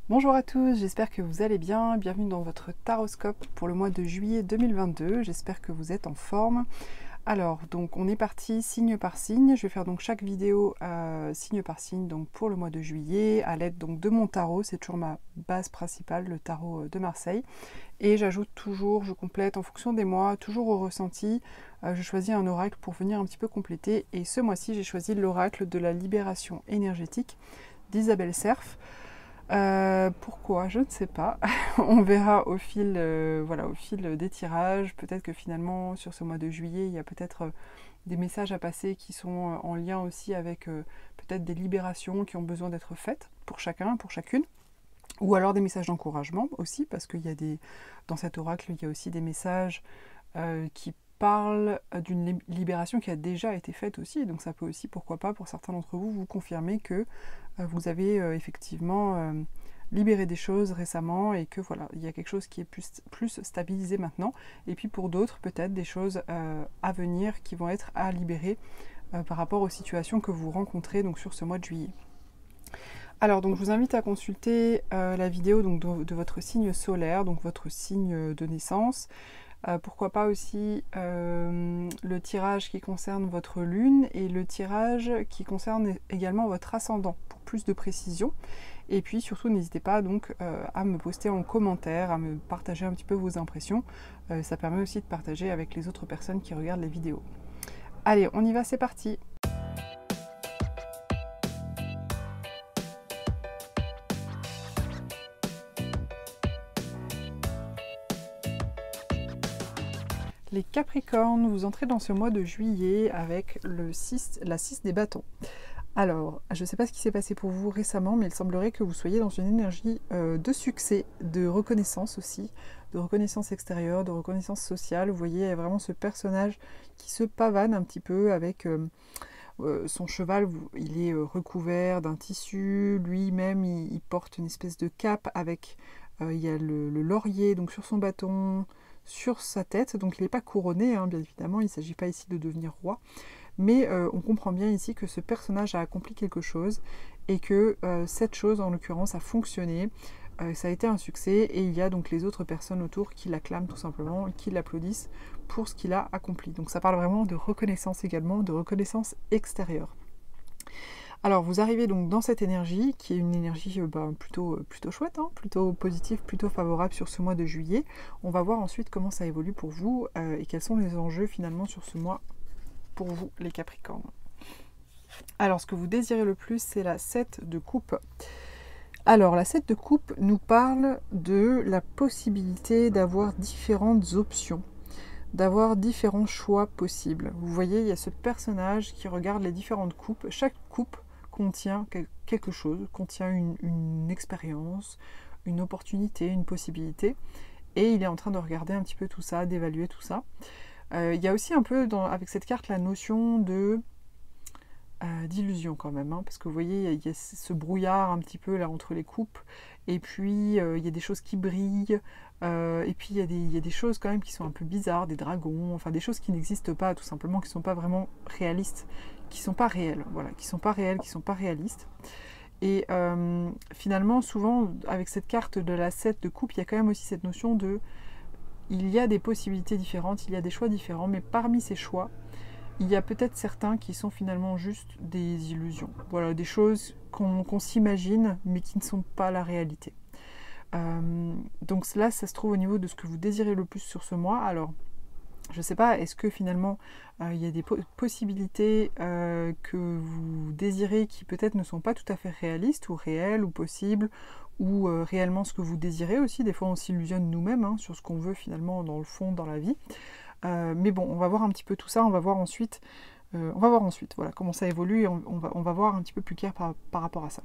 Bonjour à tous, j'espère que vous allez bien. Bienvenue dans votre taroscope pour le mois de juillet 2022. J'espère que vous êtes en forme. Alors, donc on est parti signe par signe. Je vais faire donc chaque vidéo signe par signe donc pour le mois de juillet à l'aide donc de mon tarot. C'est toujours ma base principale, le tarot de Marseille. Et j'ajoute toujours, je complète en fonction des mois, toujours au ressenti. Je choisis un oracle pour venir un petit peu compléter. Et ce mois-ci, j'ai choisi l'oracle de la libération énergétique d'Isabelle Serf. Pourquoi? Je ne sais pas. On verra au fil, voilà, au fil des tirages. Peut-être que finalement, sur ce mois de juillet, il y a peut-être des messages à passer qui sont en lien aussi avec peut-être des libérations qui ont besoin d'être faites pour chacun, pour chacune. Ou alors des messages d'encouragement aussi, parce qu'il y a dans cet oracle, il y a aussi des messages qui parlent d'une libération qui a déjà été faite aussi. Donc ça peut aussi, pourquoi pas, pour certains d'entre vous, vous confirmer que vous avez effectivement libéré des choses récemment et que voilà, il y a quelque chose qui est plus stabilisé maintenant. Et puis pour d'autres, peut-être des choses à venir qui vont être à libérer par rapport aux situations que vous rencontrez donc sur ce mois de juillet. Alors donc je vous invite à consulter la vidéo donc, de votre signe solaire, donc votre signe de naissance. Pourquoi pas aussi le tirage qui concerne votre lune et le tirage qui concerne également votre ascendant pour plus de précision. Et puis surtout n'hésitez pas donc à me poster en commentaire, à me partager un petit peu vos impressions. Ça permet aussi de partager avec les autres personnes qui regardent les vidéos. Allez, on y va, c'est parti! Les Capricornes, vous entrez dans ce mois de juillet avec la 6 des bâtons. Alors, je ne sais pas ce qui s'est passé pour vous récemment, mais il semblerait que vous soyez dans une énergie de succès, de reconnaissance aussi, de reconnaissance extérieure, de reconnaissance sociale. Vous voyez, il y a vraiment ce personnage qui se pavane un petit peu avec son cheval, il est recouvert d'un tissu, lui-même il porte une espèce de cape avec, il y a le laurier donc sur son bâton, sur sa tête, donc il n'est pas couronné, hein, bien évidemment, il ne s'agit pas ici de devenir roi, mais on comprend bien ici que ce personnage a accompli quelque chose, et que cette chose en l'occurrence a fonctionné, ça a été un succès, et il y a donc les autres personnes autour qui l'acclament tout simplement, qui l'applaudissent pour ce qu'il a accompli. Donc ça parle vraiment de reconnaissance également, de reconnaissance extérieure. Alors vous arrivez donc dans cette énergie, qui est une énergie plutôt chouette, hein, plutôt positive, plutôt favorable sur ce mois de juillet. On va voir ensuite comment ça évolue pour vous et quels sont les enjeux finalement sur ce mois pour vous les Capricornes. Alors ce que vous désirez le plus, c'est la 7 de coupe. Alors la 7 de coupe nous parle de la possibilité d'avoir différentes options, d'avoir différents choix possibles. Vous voyez, il y a ce personnage qui regarde les différentes coupes. Chaque coupe contient quelque chose, contient une expérience, une opportunité, une possibilité. Et il est en train de regarder un petit peu tout ça, d'évaluer tout ça. Il y a aussi un peu, avec cette carte, la notion d'illusion quand même, hein, parce que vous voyez, il y a ce brouillard un petit peu là entre les coupes, et puis il y a des choses qui brillent, et puis il y a des choses quand même qui sont un peu bizarres, des dragons, enfin des choses qui n'existent pas tout simplement, qui ne sont pas vraiment réalistes, qui ne sont pas réelles, voilà, qui ne sont pas réelles, qui ne sont pas réalistes. Et finalement, souvent, avec cette carte de la 7 de coupe, il y a quand même aussi cette notion de... Il y a des possibilités différentes, il y a des choix différents, mais parmi ces choix, il y a peut-être certains qui sont finalement juste des illusions. Voilà, des choses qu'on s'imagine, mais qui ne sont pas la réalité. Donc là, ça se trouve au niveau de ce que vous désirez le plus sur ce mois. Alors, je ne sais pas, est-ce que finalement, il y a des possibilités que vous désirez qui peut-être ne sont pas tout à fait réalistes, ou réelles, ou possibles, ou réellement ce que vous désirez aussi. Des fois, on s'illusionne nous-mêmes hein, sur ce qu'on veut finalement dans le fond, dans la vie. Mais bon, on va voir un petit peu tout ça, on va voir ensuite voilà, comment ça évolue, et on va voir un petit peu plus clair par rapport à ça.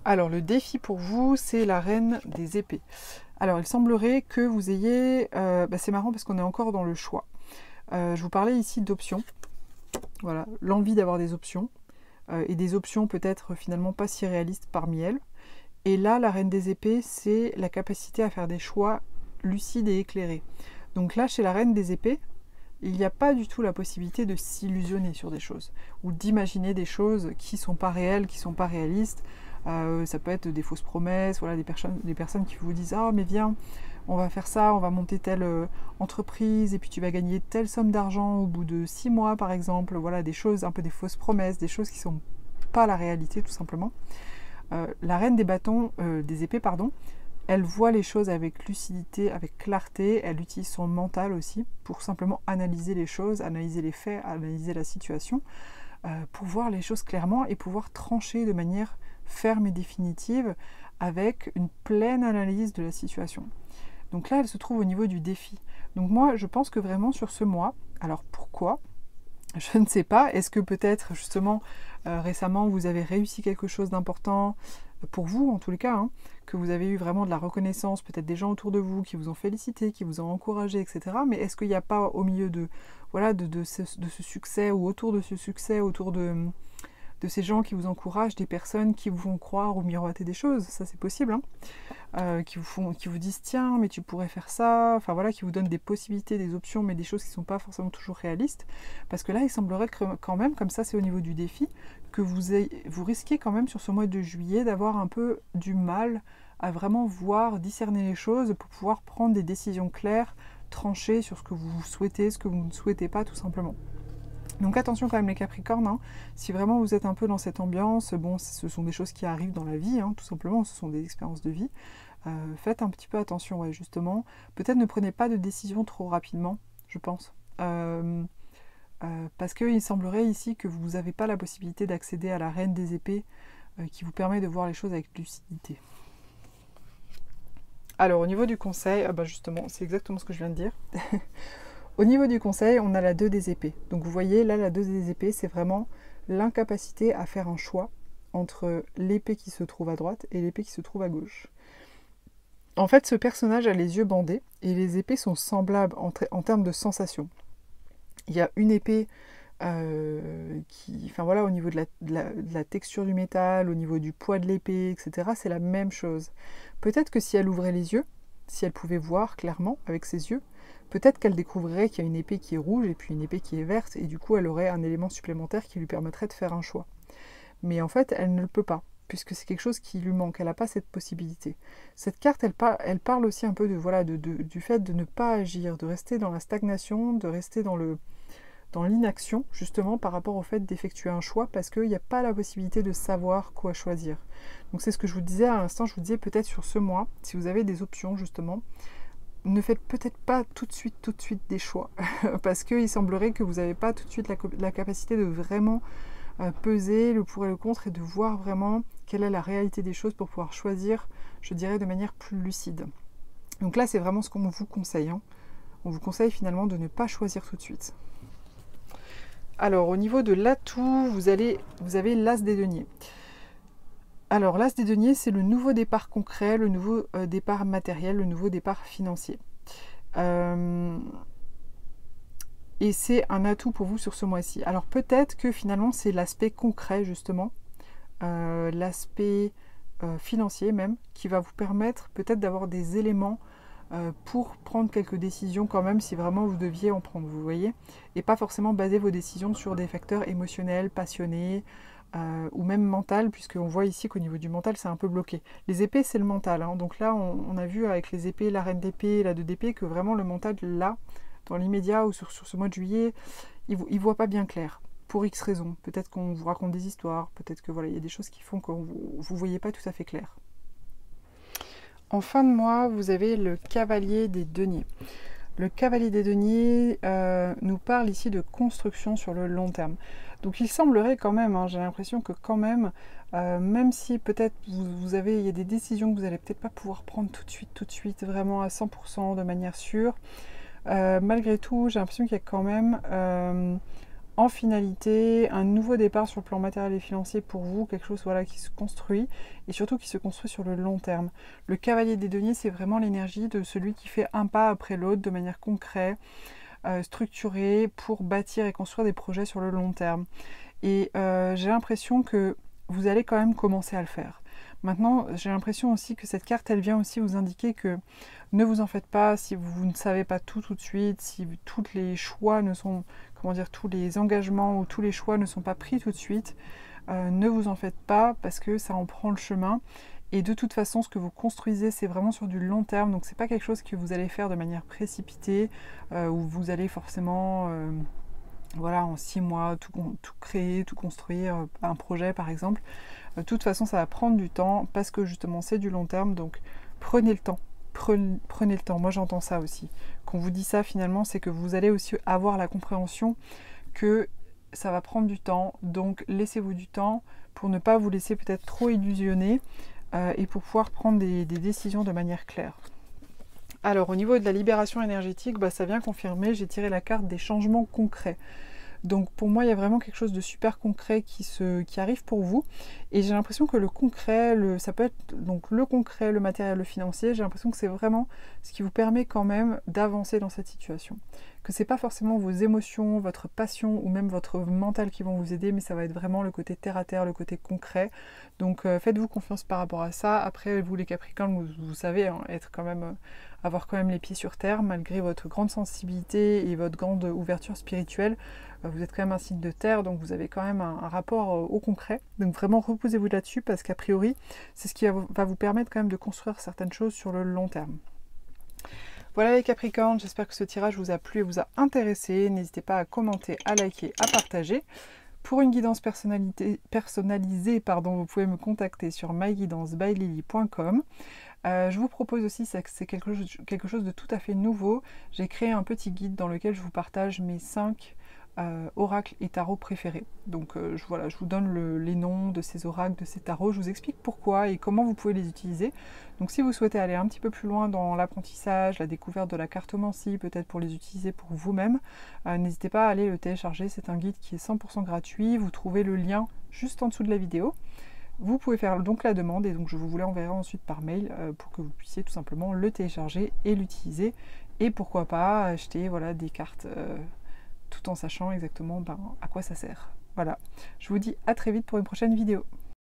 Alors, le défi pour vous, c'est la reine des épées. Alors, il semblerait que vous ayez... c'est marrant parce qu'on est encore dans le choix. Je vous parlais ici d'options. Voilà, l'envie d'avoir des options. Et des options peut-être finalement pas si réalistes parmi elles. Et là, la reine des épées, c'est la capacité à faire des choix lucides et éclairés. Donc là, chez la reine des épées, il n'y a pas du tout la possibilité de s'illusionner sur des choses, ou d'imaginer des choses qui ne sont pas réelles, qui ne sont pas réalistes. Ça peut être des fausses promesses, voilà, des personnes qui vous disent « Ah, mais viens, on va faire ça, on va monter telle entreprise et puis tu vas gagner telle somme d'argent au bout de 6 mois par exemple. » Voilà, des choses, un peu des fausses promesses, des choses qui ne sont pas la réalité tout simplement. La reine des épées, pardon, elle voit les choses avec lucidité, avec clarté, elle utilise son mental aussi pour simplement analyser les choses, analyser les faits, analyser la situation, pour voir les choses clairement et pouvoir trancher de manière ferme et définitive avec une pleine analyse de la situation. Donc là, elle se trouve au niveau du défi. Donc moi, je pense que vraiment sur ce mois, alors pourquoi ? Je ne sais pas. Est-ce que peut-être justement récemment vous avez réussi quelque chose d'important pour vous en tous les cas, hein, que vous avez eu vraiment de la reconnaissance, peut-être des gens autour de vous qui vous ont félicité, qui vous ont encouragé, etc. Mais est-ce qu'il n'y a pas au milieu de ce succès ou autour de ce succès, autour de ces gens qui vous encouragent, des personnes qui vous font croire ou miroiter des choses, ça c'est possible, hein, qui vous disent tiens mais tu pourrais faire ça, enfin voilà, qui vous donnent des possibilités, des options, mais des choses qui ne sont pas forcément toujours réalistes, parce que là il semblerait que quand même, comme ça c'est au niveau du défi, que vous risquez quand même sur ce mois de juillet d'avoir un peu du mal à vraiment voir, discerner les choses pour pouvoir prendre des décisions claires, tranchées sur ce que vous souhaitez, ce que vous ne souhaitez pas tout simplement. Donc attention quand même les Capricornes, hein, si vraiment vous êtes un peu dans cette ambiance, bon ce sont des choses qui arrivent dans la vie, hein, tout simplement, ce sont des expériences de vie, faites un petit peu attention, ouais, justement, peut-être ne prenez pas de décision trop rapidement, je pense, parce qu'il semblerait ici que vous n'avez pas la possibilité d'accéder à la reine des épées, qui vous permet de voir les choses avec lucidité. Alors au niveau du conseil, justement, c'est exactement ce que je viens de dire. Au niveau du conseil, on a la 2 des épées. Donc vous voyez, là, la 2 des épées, c'est vraiment l'incapacité à faire un choix entre l'épée qui se trouve à droite et l'épée qui se trouve à gauche. En fait, ce personnage a les yeux bandés et les épées sont semblables en termes de sensation. Il y a une épée enfin voilà, au niveau de la texture du métal, au niveau du poids de l'épée, etc., c'est la même chose. Peut-être que si elle ouvrait les yeux, si elle pouvait voir clairement avec ses yeux, peut-être qu'elle découvrirait qu'il y a une épée qui est rouge et puis une épée qui est verte, et du coup elle aurait un élément supplémentaire qui lui permettrait de faire un choix. Mais en fait, elle ne le peut pas, puisque c'est quelque chose qui lui manque, elle n'a pas cette possibilité. Cette carte, elle parle aussi un peu du fait de ne pas agir, de rester dans la stagnation, de rester dans l'inaction, justement, par rapport au fait d'effectuer un choix, parce qu'il n'y a pas la possibilité de savoir quoi choisir. Donc c'est ce que je vous disais à l'instant, je vous disais peut-être sur ce mois, si vous avez des options, justement, ne faites peut-être pas tout de suite des choix, parce qu'il semblerait que vous n'avez pas tout de suite la capacité de vraiment peser le pour et le contre, et de voir vraiment quelle est la réalité des choses pour pouvoir choisir, je dirais, de manière plus lucide. Donc là, c'est vraiment ce qu'on vous conseille, hein. On vous conseille finalement de ne pas choisir tout de suite. Alors, au niveau de l'atout, vous avez l'As des deniers. Alors, l'As des deniers, c'est le nouveau départ concret, le nouveau départ matériel, le nouveau départ financier. Et c'est un atout pour vous sur ce mois-ci. Alors, peut-être que finalement, c'est l'aspect concret, justement, l'aspect financier même, qui va vous permettre peut-être d'avoir des éléments pour prendre quelques décisions quand même, si vraiment vous deviez en prendre, vous voyez, et pas forcément baser vos décisions sur des facteurs émotionnels, passionnés, ou même mental, puisqu'on voit ici qu'au niveau du mental c'est un peu bloqué. Les épées c'est le mental, hein. Donc là on a vu avec les épées, la reine d'épée, la 2 d'épée, que vraiment le mental là, dans l'immédiat ou sur ce mois de juillet, il voit pas bien clair, pour X raisons. Peut-être qu'on vous raconte des histoires, peut-être que voilà, il y a des choses qui font que vous voyez pas tout à fait clair. En fin de mois, vous avez le cavalier des deniers. Le cavalier des deniers nous parle ici de construction sur le long terme. Donc il semblerait quand même, hein, j'ai l'impression que quand même, même si peut-être il y a des décisions que vous n'allez peut-être pas pouvoir prendre tout de suite, vraiment à 100% de manière sûre, malgré tout, j'ai l'impression qu'il y a quand même en finalité un nouveau départ sur le plan matériel et financier pour vous, quelque chose voilà, qui se construit, et surtout qui se construit sur le long terme. Le cavalier des deniers, c'est vraiment l'énergie de celui qui fait un pas après l'autre de manière concrète, structurée, pour bâtir et construire des projets sur le long terme. Et j'ai l'impression que vous allez quand même commencer à le faire. Maintenant, j'ai l'impression aussi que cette carte, elle vient aussi vous indiquer que ne vous en faites pas si vous ne savez pas tout de suite, si tous les choix ne sont, comment dire, tous les engagements ou tous les choix ne sont pas pris tout de suite. ne vous en faites pas parce que ça en prend le chemin. Et de toute façon, ce que vous construisez, c'est vraiment sur du long terme. Donc c'est pas quelque chose que vous allez faire de manière précipitée, où vous allez forcément, voilà, en 6 mois, tout créer, tout construire, un projet par exemple. De toute façon, ça va prendre du temps parce que justement, c'est du long terme. Donc prenez le temps. Prenez le temps. Moi, j'entends ça aussi. Quand on vous dit ça, finalement, c'est que vous allez aussi avoir la compréhension que ça va prendre du temps. Donc laissez-vous du temps pour ne pas vous laisser peut-être trop illusionner. Et pour pouvoir prendre des décisions de manière claire. Alors au niveau de la libération énergétique, ça vient confirmer, j'ai tiré la carte des changements concrets. Donc pour moi, il y a vraiment quelque chose de super concret qui arrive pour vous. Et j'ai l'impression que le concret, ça peut être donc le concret, le matériel, le financier, j'ai l'impression que c'est vraiment ce qui vous permet quand même d'avancer dans cette situation. Que c'est pas forcément vos émotions, votre passion ou même votre mental qui vont vous aider, mais ça va être vraiment le côté terre à terre, le côté concret. Donc faites-vous confiance par rapport à ça. Après, vous les Capricornes, vous savez être quand même, avoir quand même les pieds sur terre, malgré votre grande sensibilité et votre grande ouverture spirituelle. Vous êtes quand même un signe de terre, donc vous avez quand même un rapport au concret. Donc vraiment reposez-vous là-dessus parce qu'a priori, c'est ce qui va vous permettre quand même de construire certaines choses sur le long terme. Voilà les Capricornes, j'espère que ce tirage vous a plu et vous a intéressé. N'hésitez pas à commenter, à liker, à partager. Pour une guidance personnalisée, vous pouvez me contacter sur myguidancebyLily.com. Je vous propose aussi, c'est quelque chose de tout à fait nouveau. J'ai créé un petit guide dans lequel je vous partage mes 5 oracles et tarots préférés. Donc je vous donne les noms de ces oracles, de ces tarots, je vous explique pourquoi et comment vous pouvez les utiliser. Donc si vous souhaitez aller un petit peu plus loin dans l'apprentissage, la découverte de la cartomancie, peut-être pour les utiliser pour vous-même, n'hésitez pas à aller le télécharger. C'est un guide qui est 100% gratuit, vous trouvez le lien juste en dessous de la vidéo. Vous pouvez faire donc la demande et donc je vous l'enverrai ensuite par mail pour que vous puissiez tout simplement le télécharger et l'utiliser. Et pourquoi pas acheter des cartes tout en sachant exactement à quoi ça sert. Voilà, je vous dis à très vite pour une prochaine vidéo.